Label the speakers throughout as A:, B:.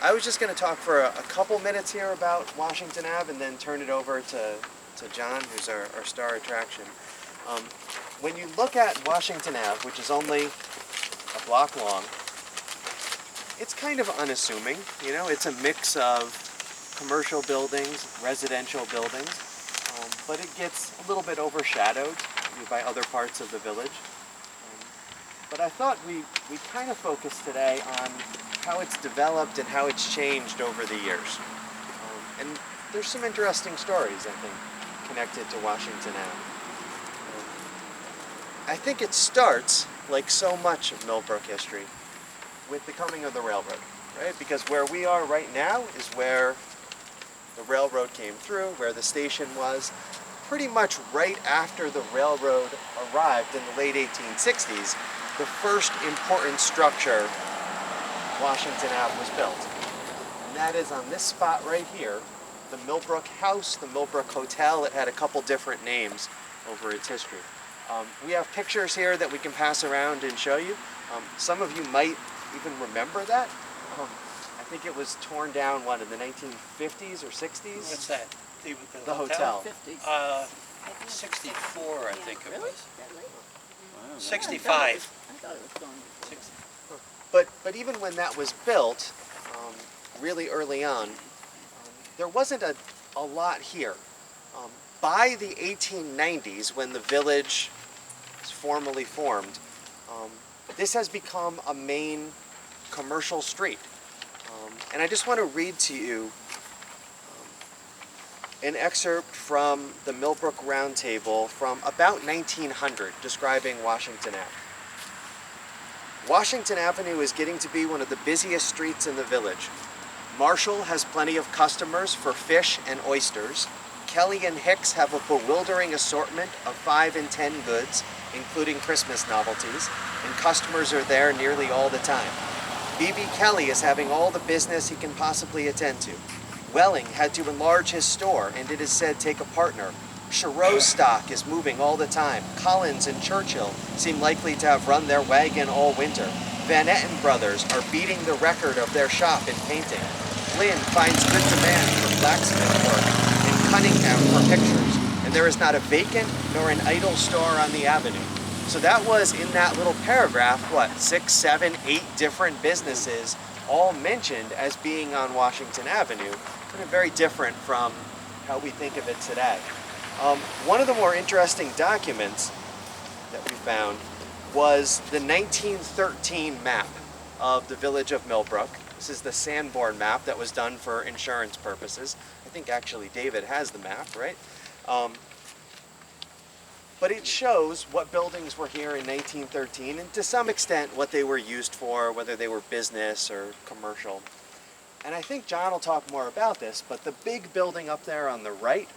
A: I was just going to talk for a couple minutes here about Washinton Ave and then turn it over to John, who's our star attraction. When you look at Washinton Ave, which is only a block long, it's kind of unassuming. You know, it's a mix of commercial buildings, residential buildings, but it gets a little bit overshadowed by other parts of the village. But I thought we kind of focus today on how it's developed and how it's changed over the years. And there's some interesting stories, I think, connected to Washinton Ave. I think it starts, like so much of Millbrook history, with the coming of the railroad, right? Because where we are right now is where the railroad came through, where the station was. Pretty much right after the railroad arrived in the late 1860s, the first important structure, Washinton Ave, was built. And that is on this spot right here, the Millbrook House, the Millbrook Hotel. It had a couple different names over its history. We have pictures here that we can pass around and show you. Some of you might even remember that. I think it was torn down, what, in the 1950s or 60s?
B: What's that?
A: The hotel.
B: 64, I think it was.
C: Wow.
B: 65.
C: I thought it was going to
B: 60.
A: But even when that was built, really early on, there wasn't a lot here. By the 1890s, when the village was formally formed, this has become a main commercial street. And I just want to read to you an excerpt from the Millbrook Roundtable from about 1900, describing Washinton Ave. Washinton Avenue is getting to be one of the busiest streets in the village. Marshall has plenty of customers for fish and oysters. Kelly and Hicks have a bewildering assortment of 5 and 10 goods, including Christmas novelties, and customers are there nearly all the time. B.B. Kelly is having all the business he can possibly attend to. Welling had to enlarge his store, and it is said take a partner. Sherrow's stock is moving all the time. Collins and Churchill seem likely to have run their wagon all winter. Van Etten Brothers are beating the record of their shop in painting. Lynn finds good demand for blacksmith work, and Cunningham for pictures, and there is not a vacant nor an idle store on the avenue. So that was in that little paragraph, what, 6, 7, 8 different businesses all mentioned as being on Washinton Avenue, kind of very different from how we think of it today. One of the more interesting documents that we found was the 1913 map of the Village of Millbrook. This is the Sanborn map that was done for insurance purposes. I think actually David has the map, right? But it shows what buildings were here in 1913 and to some extent what they were used for, whether they were business or commercial. And I think John will talk more about this, but the big building up there on the right,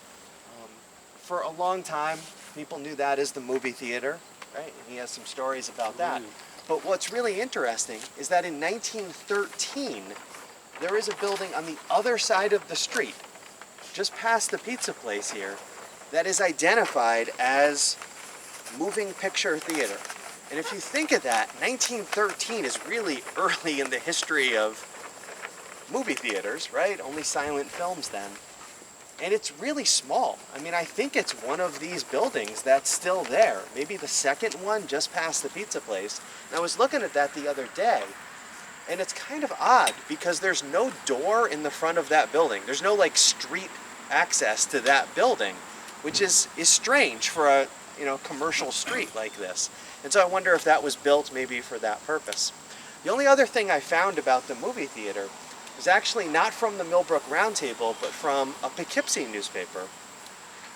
A: for a long time, people knew that as the movie theater, right? And he has some stories about that. But what's really interesting is that in 1913, there is a building on the other side of the street, just past the pizza place here, that is identified as moving picture theater. And if you think of that, 1913 is really early in the history of movie theaters, right? Only silent films then. And it's really small. I mean, I think it's one of these buildings that's still there. Maybe the second one just past the pizza place. And I was looking at that the other day, and it's kind of odd because there's no door in the front of that building. There's no like street access to that building, which is strange for a commercial street like this. And so I wonder if that was built maybe for that purpose. The only other thing I found about the movie theater was actually not from the Millbrook Roundtable, but from a Poughkeepsie newspaper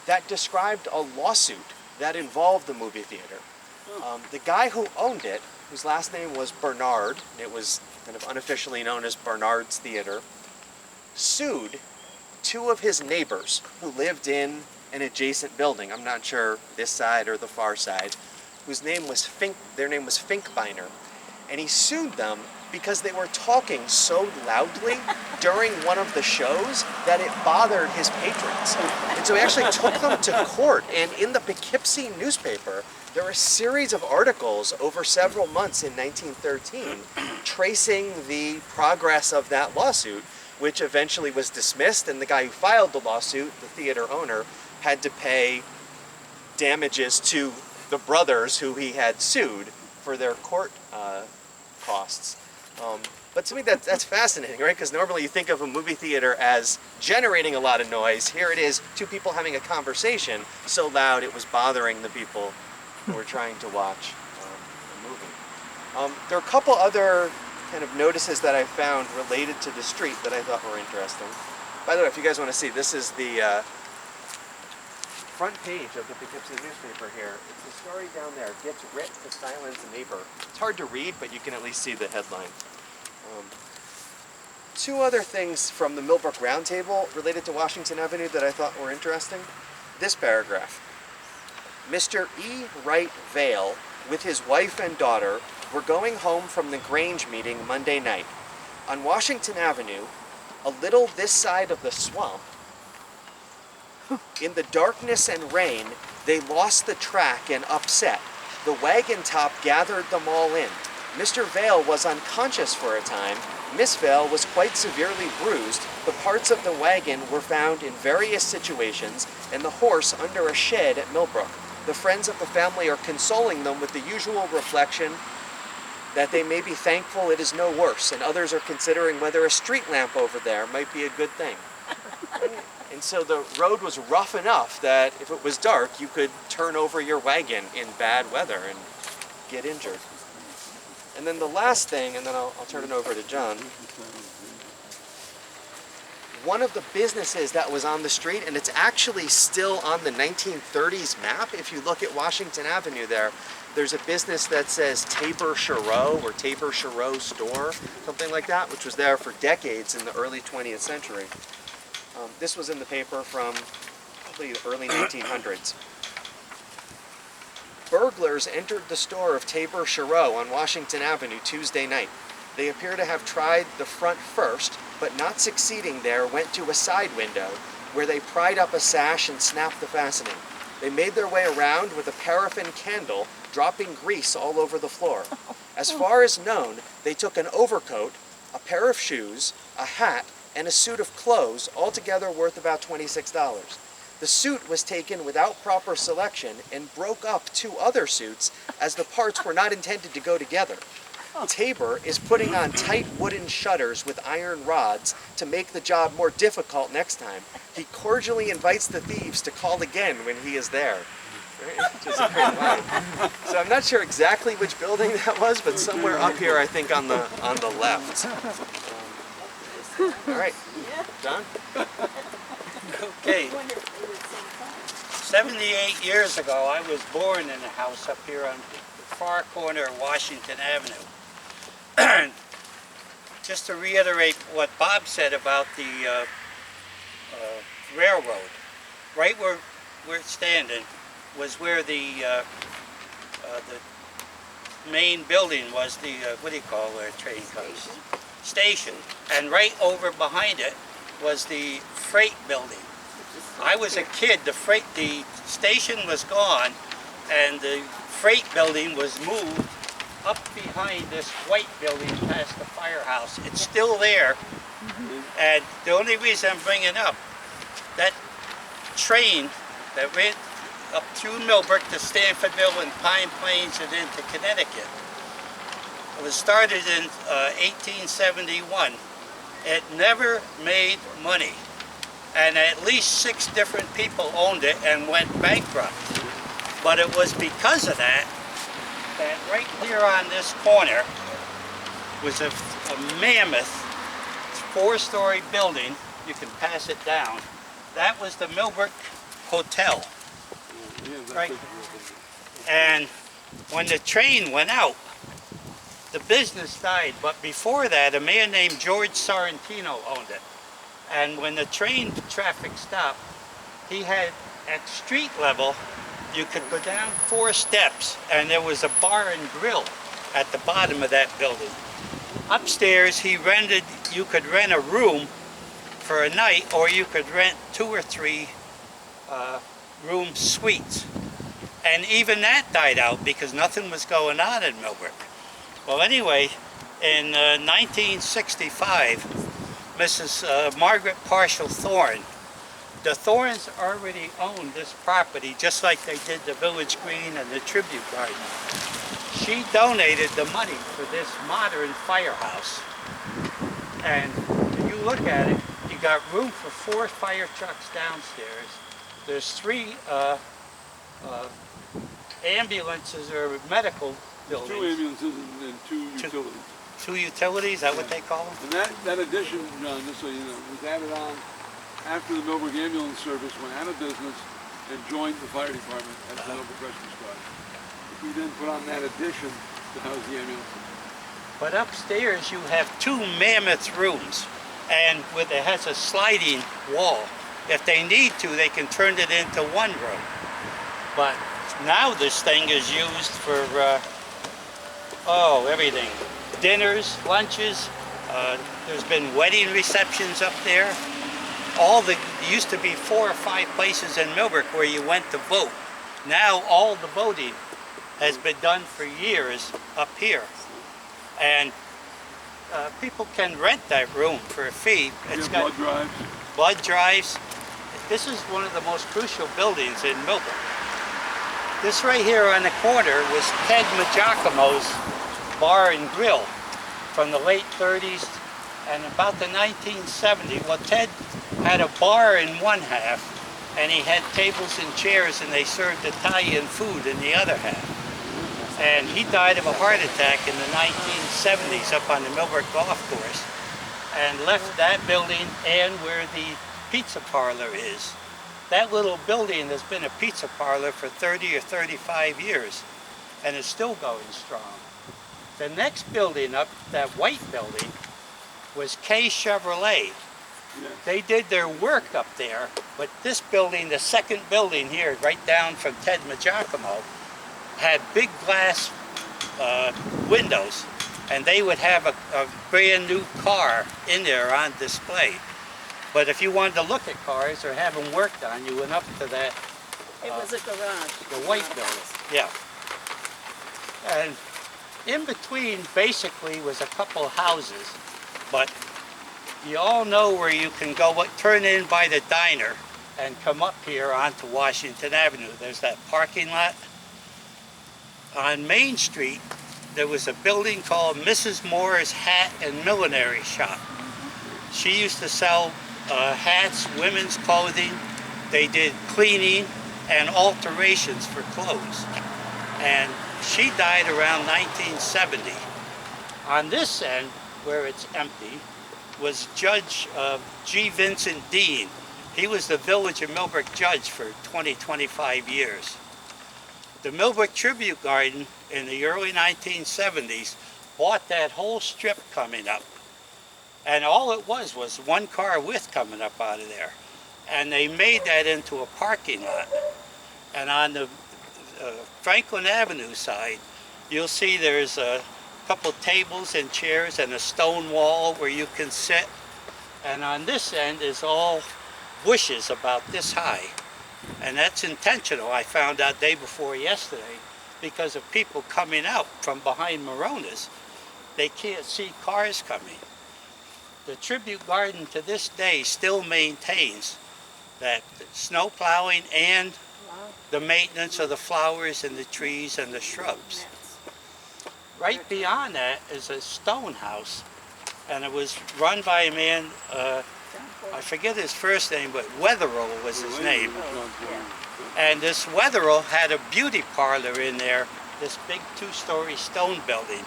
A: that described a lawsuit that involved the movie theater. The guy who owned it, whose last name was Bernard, it was kind of unofficially known as Bernard's Theater, sued 2 of his neighbors who lived in an adjacent building. I'm not sure this side or the far side, whose name was their name was Finkbeiner. And he sued them because they were talking so loudly during one of the shows that it bothered his patrons. And so he actually took them to court, and in the Poughkeepsie newspaper, there were a series of articles over several months in 1913 tracing the progress of that lawsuit, which eventually was dismissed, and the guy who filed the lawsuit, the theater owner, had to pay damages to the brothers who he had sued for their court costs. But to me that's fascinating, right? Because normally you think of a movie theater as generating a lot of noise. Here it is, two people having a conversation so loud it was bothering the people who were trying to watch the movie. There are a couple other kind of notices that I found related to the street that I thought were interesting. By the way, if you guys want to see, this is the front page of the Poughkeepsie newspaper here. It's the story down there, "Gets Writ to Silence Neighbor." It's hard to read, but you can at least see the headline. Two other things from the Millbrook Roundtable related to Washington Avenue that I thought were interesting. This paragraph. Mr. E. Wright Vale, with his wife and daughter, were going home from the Grange meeting Monday night. On Washington Avenue, a little this side of the swamp, in the darkness and rain, they lost the track and upset. The wagon top gathered them all in. Mr. Vale was unconscious for a time. Miss Vale was quite severely bruised. The parts of the wagon were found in various situations, and the horse under a shed at Millbrook. The friends of the family are consoling them with the usual reflection that they may be thankful it is no worse, and others are considering whether a street lamp over there might be a good thing. And so the road was rough enough that if it was dark, you could turn over your wagon in bad weather and get injured. And then the last thing, and then I'll turn it over to John. One of the businesses that was on the street, and it's actually still on the 1930s map, if you look at Washington Avenue there, there's a business that says Tabor Churro or Tabor Churro Store, something like that, which was there for decades in the early 20th century. This was in the paper from probably the early 1900s. Burglars entered the store of Tabor Churro on Washington Avenue Tuesday night. They appear to have tried the front first, but not succeeding there, went to a side window where they pried up a sash and snapped the fastening. They made their way around with a paraffin candle, dropping grease all over the floor. As far as known, they took an overcoat, a pair of shoes, a hat, and a suit of clothes, altogether worth about $26. The suit was taken without proper selection and broke up two other suits as the parts were not intended to go together. Tabor is putting on tight wooden shutters with iron rods to make the job more difficult next time. He cordially invites the thieves to call again when he is there. Which is a great line. So I'm not sure exactly which building that was, but somewhere up here, I think on the left. All right, John?
B: Okay, 78 years ago, I was born in a house up here on the far corner of Washington Avenue. Just to reiterate what Bob said about the railroad, right where we're standing was where the main building was, the, what do you call where a train comes? Station. And right over behind it was the freight building. I was a kid, the station was gone, and the freight building was moved up behind this white building past the Firehouse. It's still there, and the only reason I'm bringing up, that train that ran up through Millbrook to Stanfordville and Pine Plains and into Connecticut, it was started in 1871. It never made money. And at least 6 different people owned it and went bankrupt. But it was because of that, that right here on this corner was a mammoth 4-story building. You can pass it down. That was the Millbrook Hotel. Right. And when the train went out, the business died. But before that, a man named George Sorrentino owned it. And when the train traffic stopped, he had, at street level, you could go down 4 steps, and there was a bar and grill at the bottom of that building. Upstairs, you could rent a room for a night, or you could rent 2 or 3 room suites. And even that died out because nothing was going on in Millbrook. Well, anyway, in 1965, Mrs. Margaret Parshall Thorne, the Thornes already owned this property just like they did the Village Green and the Tribute Garden. She donated the money for this modern firehouse. And if you look at it, you got room for 4 fire trucks downstairs. There's 3 ambulances or medical buildings.
D: 2 ambulances and 2 utilities.
B: 2 utilities, is that what they call them?
D: And that addition, John, just so you know, was added on after the Millbrook Ambulance Service went out of business and joined the fire department as the Millbrook Rescue Squad. We then put on that addition to house the ambulance.
B: But upstairs you have 2 mammoth rooms, and it has a sliding wall. If they need to, they can turn it into 1 room. But now this thing is used for everything. Dinners, lunches, there's been wedding receptions up there. There used to be 4 or 5 places in Millbrook where you went to vote. Now all the voting has been done for years up here. And people can rent that room for a fee. It's got
D: blood drives.
B: Blood drives. This is one of the most crucial buildings in Millbrook. This right here on the corner was Ted Mcgiacomo's Bar and Grill from the late 30s and about the 1970s. Well, Ted had a bar in one half, and he had tables and chairs, and they served Italian food in the other half. And he died of a heart attack in the 1970s up on the Millbrook Golf Course, and left that building and where the pizza parlor is. That little building has been a pizza parlor for 30 or 35 years, and it's still going strong. The next building up, that white building, was K Chevrolet.
D: Yes.
B: They did their work up there, but this building, the second building here, right down from Ted Mcgiacomo, had big glass windows, and they would have a brand new car in there on display. But if you wanted to look at cars or have them worked on, you went up to that.
C: It was a garage.
B: The white building, yeah. And in between, basically, was a couple houses, but you all know where you can go, turn in by the diner and come up here onto Washinton Avenue. There's that parking lot. On Main Street, there was a building called Mrs. Moore's Hat and Millinery Shop. She used to sell hats, women's clothing. They did cleaning and alterations for clothes. And she died around 1970. On this end, where it's empty, was Judge G. Vincent Dean. He was the Village of Millbrook judge for 25 years. The Millbrook Tribute Garden in the early 1970s bought that whole strip coming up. And all it was 1 car width coming up out of there. And they made that into a parking lot. And on the Franklin Avenue side, you'll see there's a couple tables and chairs and a stone wall where you can sit. And on this end is all bushes about this high. And that's intentional, I found out day before yesterday, because of people coming out from behind Morona's. They can't see cars coming. The Tribute Garden to this day still maintains that snow plowing and the maintenance of the flowers and the trees and the shrubs. Right beyond that is a stone house, and it was run by a man, I forget his first name, but Wetherill was his name. And this Wetherill had a beauty parlor in there, this big 2-story stone building.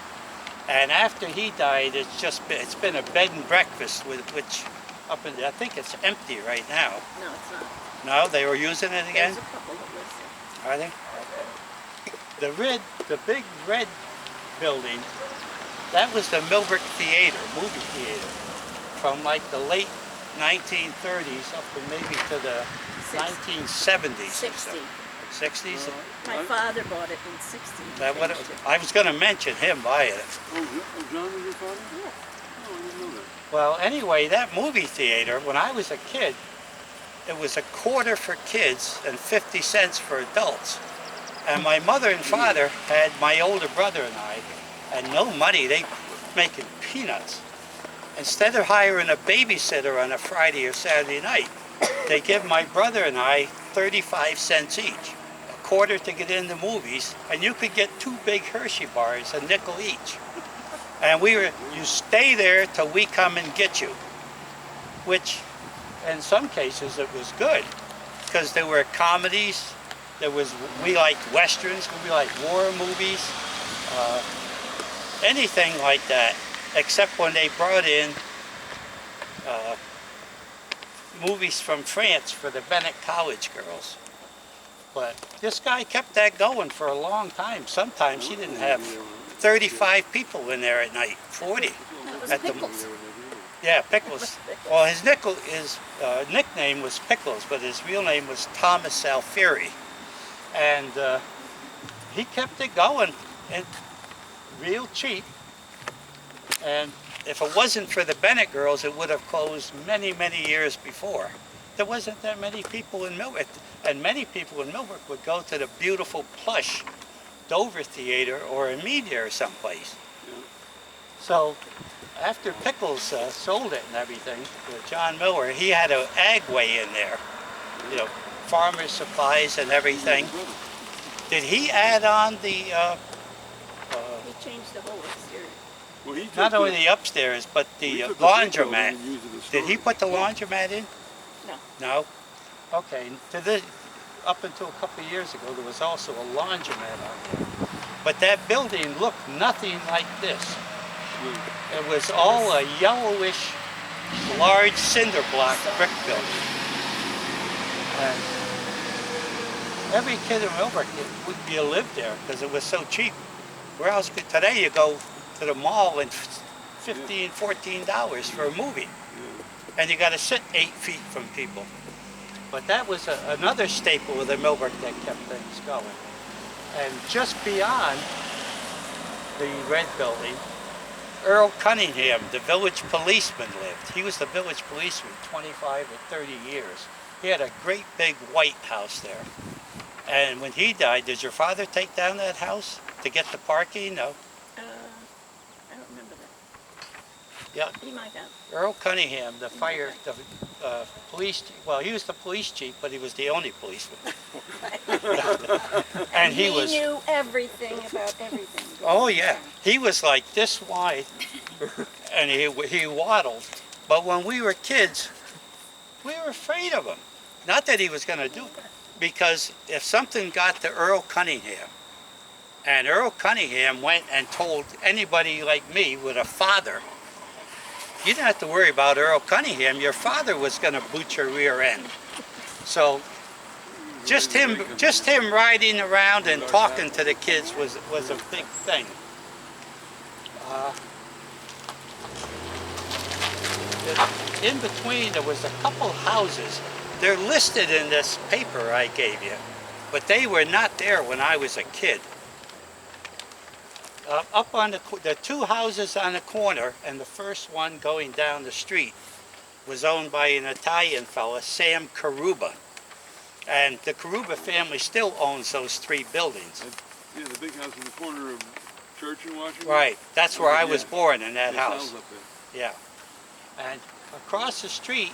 B: And after he died, it's been a bed and breakfast, which I think it's empty right now.
C: No, it's not.
B: No, they were using it again?
C: There's a couple that lives there.
B: Are they? The big red building, that was the Millbrook Theater, movie theater, from like the late 1930s up to maybe to the 1970s.
C: 60.
B: 60s?
C: My father bought it in 60.
B: That what I was going to mention him buying it.
D: John was your father?
C: Yeah.
D: Oh, I didn't know that.
B: Well, anyway, that movie theater, when I was a kid, it was a quarter for kids and 50 cents for adults. And my mother and father had my older brother and I, and no money, they were making peanuts. Instead of hiring a babysitter on a Friday or Saturday night, they give my brother and I 35 cents each, a quarter to get in the movies, and you could get 2 big Hershey bars, a nickel each. And you stay there till we come and get you, which in some cases it was good, because there were comedies, we liked westerns, we liked war movies, anything like that, except when they brought in movies from France for the Bennett College girls. But this guy kept that going for a long time. Sometimes he didn't have 35 people in there at night, 40.
C: That was
B: At the-
C: Pickles.
B: Yeah, Pickles. Well, his nickname was Pickles, but his real name was Thomas Alfieri. And he kept it going, and real cheap. And if it wasn't for the Bennett girls, it would have closed many, many years before. There wasn't that many people in Millbrook, and many people in Millbrook would go to the beautiful plush Dover Theater or Amelia or someplace. So after Pickles sold it and everything, John Miller, he had an agway in there, farmer's supplies and everything. Did he add on the,
C: He changed the whole exterior.
D: Well, he took
B: not only the upstairs, but the
D: took
B: laundromat?
D: and used it as
B: Did he
D: storage.
B: put the laundromat in?
C: No.
B: No? Okay, up until a couple of years ago, there was also a laundromat on there. But that building looked nothing like this. It was all a yellowish, large cinder block brick building. And every kid in Millbrook, you lived there because it was so cheap. Where else today you go to the mall and $15, $14 for a movie. And you got to sit 8 feet from people. But that was another staple of the Millbrook that kept things going. And just beyond the red building, Earl Cunningham, the village policeman, lived. He was the village policeman 25 or 30 years. He had a great big white house there. And when he died, did your father take down that house to get the parking? No.
C: I don't remember that.
B: Yeah.
C: He might have.
B: Earl Cunningham, the police, well, he was the police chief, but he was the only policeman. And he was,
C: knew everything about everything.
B: oh yeah, he was like this wide, and he waddled. But when we were kids, we were afraid of him. Not that he was going to do it, because if something got to Earl Cunningham, and Earl Cunningham went and told anybody like me with a father, you didn't have to worry about Earl Cunningham. Your father was going to boot your rear end. So just him riding around and talking to the kids was a big thing. In between, there was a couple houses. They're listed in this paper I gave you, but they were not there when I was a kid. Up on the 2 houses on the corner, and the first one going down the street was owned by an Italian fella, Sam Caruba. And the Caruba family still owns those 3 buildings.
D: Yeah, the big house in the corner of Church in Washington?
B: Right, that's where I was
D: Yeah.
B: born, in that
D: There's
B: house.
D: up there.
B: Yeah. And across the street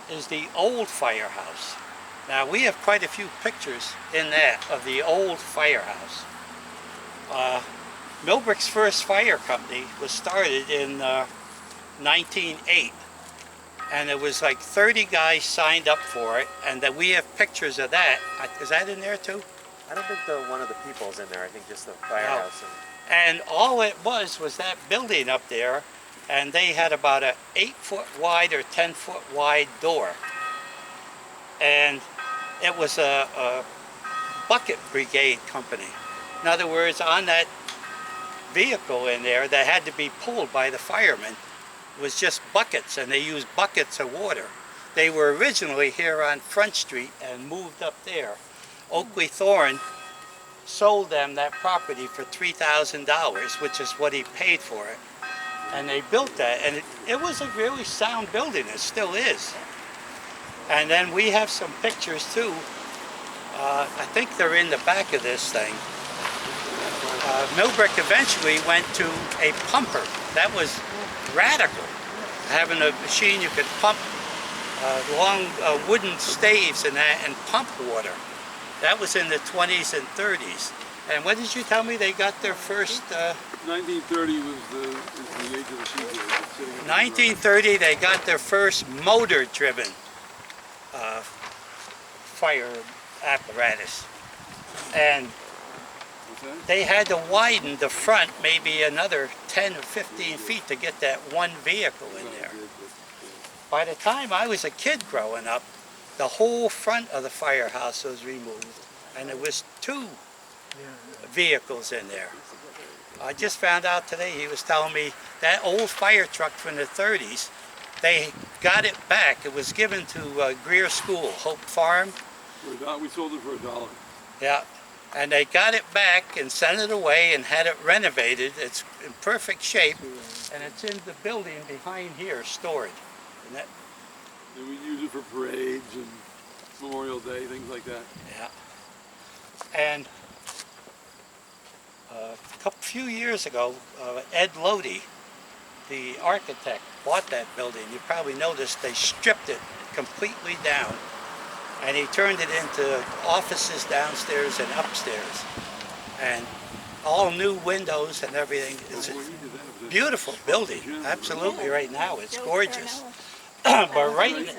B: is the old firehouse. Now, we have quite a few pictures in that of the old firehouse. Millbrook's first fire company was started in 1908, and it was like 30 guys signed up for it, and that we have pictures of that. Is that in there too?
A: I don't think one of the people's in there. I think just the firehouse.
B: And all it was that building up there, and they had about a 8-foot wide or 10-foot wide door. And it was a bucket brigade company. In other words, on that vehicle in there that had to be pulled by the firemen was just buckets, and they used buckets of water. They were originally here on Front Street and moved up there. Oakley Thorne sold them that property for $3,000, which is what he paid for it. And they built that, and it was a really sound building. It still is. And then we have some pictures too. I think they're in the back of this thing. Millbrook eventually went to a pumper. That was radical. Having a machine you could pump long wooden staves and that, and pump water. That was in the 20s and 30s. And what did you tell me they got their first?
D: 1930 was the age of the sea gauge.
B: 1930 they got their first motor-driven fire apparatus. And they had to widen the front maybe another 10 or 15 feet to get that one vehicle in there. By the time I was a kid growing up, the whole front of the firehouse was removed, and there was 2 vehicles in there. I just found out today, he was telling me that old fire truck from the 30s, they got it back. It was given to Greer School, Hope Farm.
D: We sold it for $1.
B: Yeah, and they got it back and sent it away and had it renovated. It's in perfect shape, and it's in the building behind here, stored. And that,
D: and we use it for parades and Memorial Day, things like that.
B: yeah. And a few years ago, Ed Lodi, the architect, bought that building. You probably noticed they stripped it completely down, and he turned it into offices downstairs and upstairs, and all new windows and everything. It's a beautiful building, absolutely. Right now it's gorgeous. But right,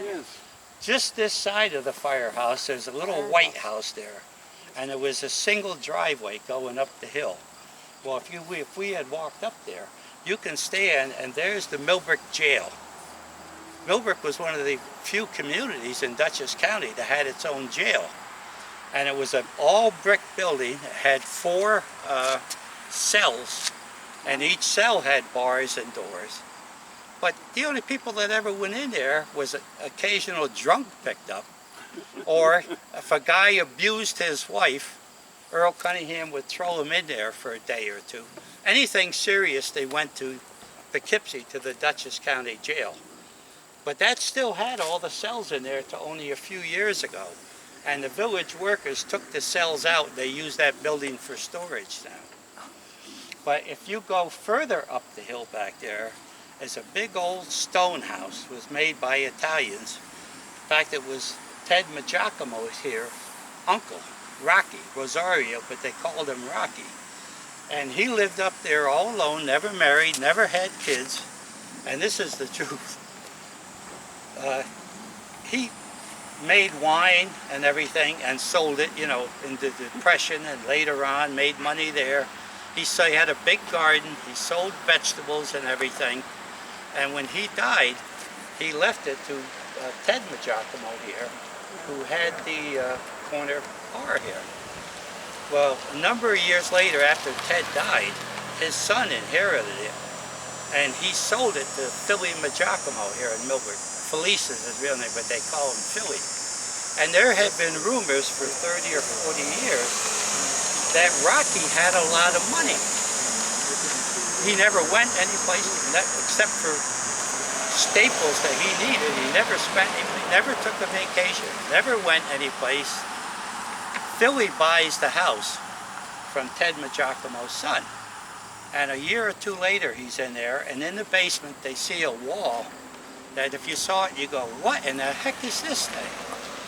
B: just this side of the firehouse, there's a little white house there, and there was a single driveway going up the hill. Well, if we had walked up there, you can stand, and there's the Millbrook Jail. Millbrook was one of the few communities in Dutchess County that had its own jail. And it was an all-brick building. It had 4 cells, and each cell had bars and doors. But the only people that ever went in there was an occasional drunk picked up, or if a guy abused his wife, Earl Cunningham would throw him in there for a day or 2. Anything serious, they went to Poughkeepsie, to the Dutchess County Jail. But that still had all the cells in there to only a few years ago. And the village workers took the cells out. They used that building for storage now. But if you go further up the hill back there, there's a big old stone house. It was made by Italians. In fact, it was Ted Mcgiacomo's here, uncle, Rocky, Rosario, but they called him Rocky. And he lived up there all alone, never married, never had kids. And this is the truth. He made wine and everything and sold it, you know, in the Depression, and later on made money there. He had a big garden. He sold vegetables and everything. And when he died, he left it to Ted Mcgiacomo here, who had the corner bar here. Well, a number of years later, after Ted died, his son inherited it, and he sold it to Philly Mcgiacomo here in Millbrook. Felice is his real name, but they call him Philly. And there had been rumors for 30 or 40 years that Rocky had a lot of money. He never went anyplace except for staples that he needed. He never took a vacation, never went anyplace. Philly buys the house from Ted Mcgiacomo's son. And a year or 2 later, he's in there, and in the basement, they see a wall that if you saw it, you go, what in the heck is this thing?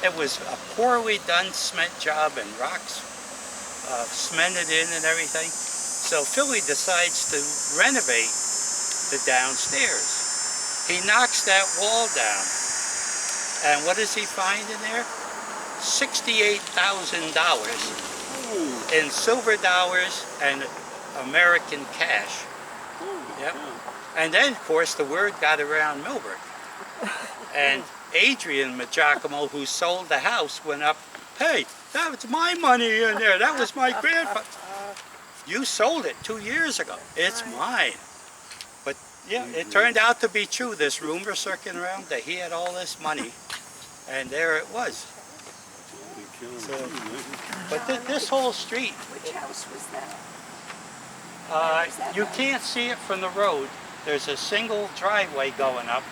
B: It was a poorly done cement job, and rocks cemented in and everything. So Philly decides to renovate the downstairs. He knocks that wall down, and what does he find in there? $68,000 in silver dollars and American cash. Yep. And then, of course, the word got around Millbrook. And Adrian Mcgiacomo, who sold the house, went up, hey, that was my money in there. That was my grandfather. You sold it 2 years ago. It's mine. But, yeah, it turned out to be true. This rumor circling around that he had all this money. And there it was. So, but this whole street,
C: Which house was that?
B: you can't see it from the road. There's a single driveway going up,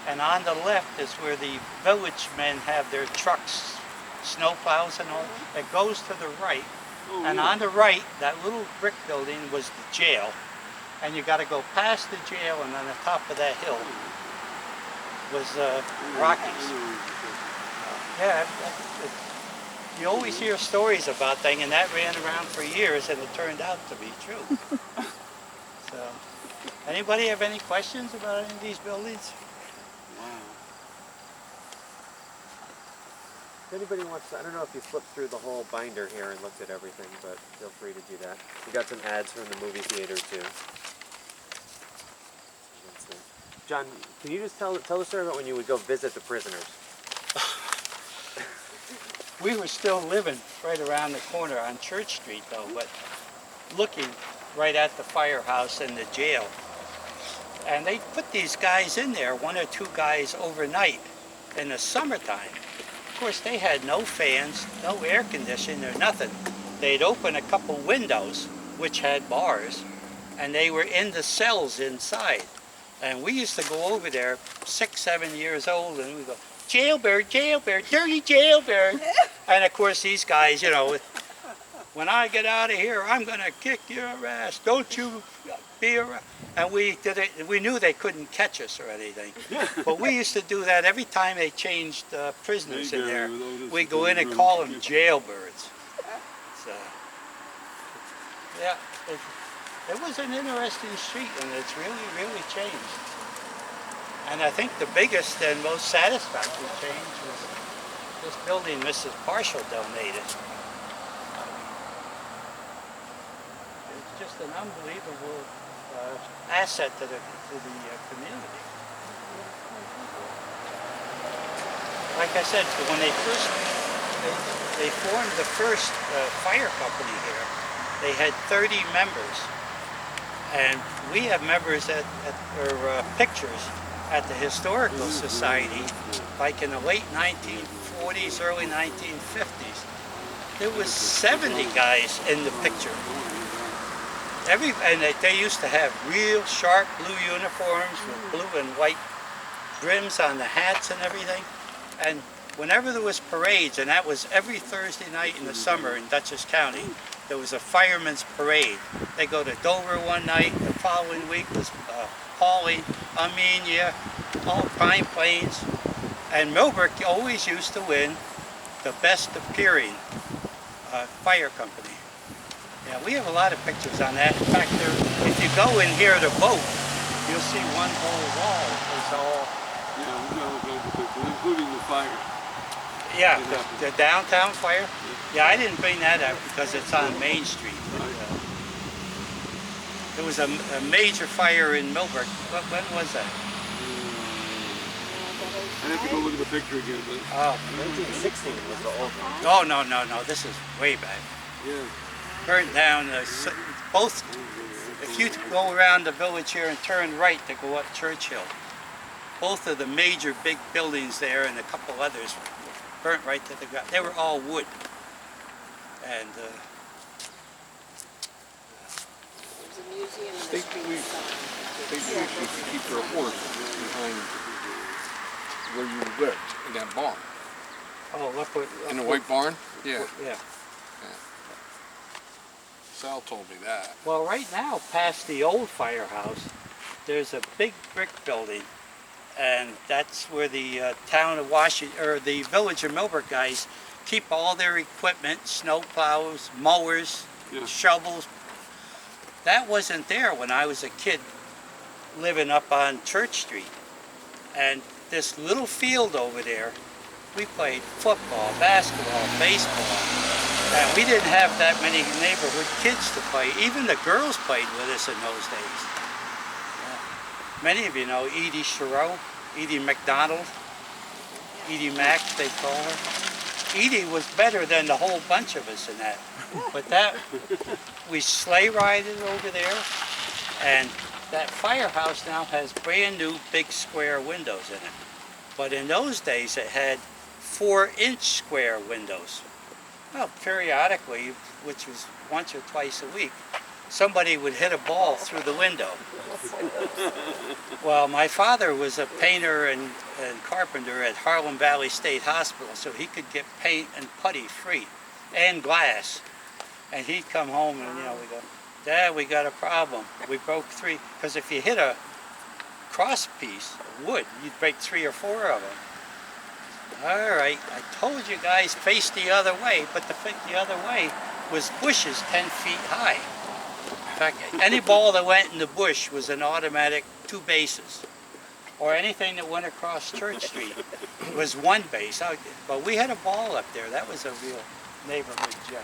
B: and on the left is where the village men have their trucks, snow plows and all. It goes to the right, and on the right, that little brick building was the jail, and you got to go past the jail, and on the top of that hill was Rockies. Yeah, you always hear stories about things, and that ran around for years, and it turned out to be true. So, anybody have any questions about any of these buildings?
D: Wow.
A: If anybody wants to, I don't know if you flipped through the whole binder here and looked at everything, but feel free to do that. We got some ads from the movie theater too. John, can you just tell the story about when you would go visit the prisoners?
B: We were still living right around the corner on Church Street though, but looking right at the firehouse and the jail. And they put these guys in there, 1 or 2 guys overnight in the summertime. Of course, they had no fans, no air conditioning or nothing. They'd open a couple windows, which had bars, and they were in the cells inside. And we used to go over there, 6, 7 years old, and we go, jailbird, jailbird, dirty jailbird. And of course, these guys, you know, when I get out of here, I'm gonna kick your ass. Don't you be around. And we did it. We knew they couldn't catch us or anything, but we used to do that every time they changed prisoners in there. We go in and call them jailbirds. So, yeah, it was an interesting street, and it's really changed. And I think the biggest and most satisfactory change was this building Mrs. Parshall donated. It's just an unbelievable asset to the community. Like I said, when they formed the first fire company here, they had 30 members, and we have members or pictures at the Historical Society, like in the late 1940s, early 1950s. There was 70 guys in the picture. And they used to have real sharp blue uniforms with blue and white brims on the hats and everything. And whenever there was parades, and that was every Thursday night in the summer in Dutchess County, there was a fireman's parade. They go to Dover one night, the following week was Hawley, Armenia, all Pine Plains. And Millbrook always used to win the best appearing fire company. Yeah, we have a lot of pictures on that. In fact, if you go in here to vote, you'll see one whole wall is all...
D: Yeah, we got all kinds of pictures, including the fire.
B: Yeah, the downtown fire. Yeah, I didn't bring that up because it's on Main Street. But, there was a major fire in Millbrook. When was that?
D: I'd have to go look at the picture again, but...
A: 1916 was the old one.
B: Oh, no, this is way back.
D: Yeah.
B: Burned down both. If you go around the village here and turn right to go up Churchill, both of the major big buildings there and a couple others burnt right to the ground. They were all wood. And
C: There's a museum in the
E: State
C: street
E: police should keep their horse behind where you lived, in that barn.
B: oh, look what
E: In the white barn? Yeah.
B: Yeah.
E: Sal told me that.
B: Well, right now, past the old firehouse, there's a big brick building, and that's where the town of Washinton, or the Village of Millbrook guys, keep all their equipment, snow plows, mowers, shovels. That wasn't there when I was a kid living up on Church Street. And this little field over there, we played football, basketball, baseball. And we didn't have that many neighborhood kids to play. Even the girls played with us in those days. Many of you know Edie Sherrill, Edie McDonald, Edie Mack, they call her. Edie was better than the whole bunch of us in that. But that, we sleigh rided over there, and that firehouse now has brand new big square windows in it. But in those days it had 4-inch square windows. Well, periodically, which was once or twice a week, somebody would hit a ball through the window. Well, my father was a painter and carpenter at Harlem Valley State Hospital, so he could get paint and putty free, and glass. And he'd come home and, we go, Dad, we got a problem. We broke 3, because if you hit a cross piece of wood, you'd break 3 or 4 of them. All right, I told you guys face the other way, but the other way was bushes 10 feet high. In fact, any ball that went in the bush was an automatic 2 bases. Or anything that went across Church Street was 1 base. But we had a ball up there. That was a real neighborhood gem.